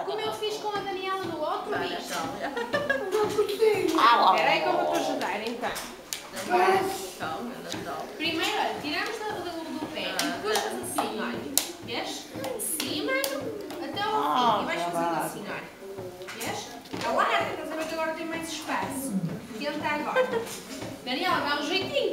Como eu fiz com a Daniela no outro dia. Espera aí que eu vou-te ajudar, então. Primeiro, olha, tiramos do pé e puxas assim, olha. Vês? De cima até ao fim. E vais fazendo assim, olha. Vês? Alarga, estás a ver que agora tem mais espaço. Tenta agora. Daniela, dá um jeitinho.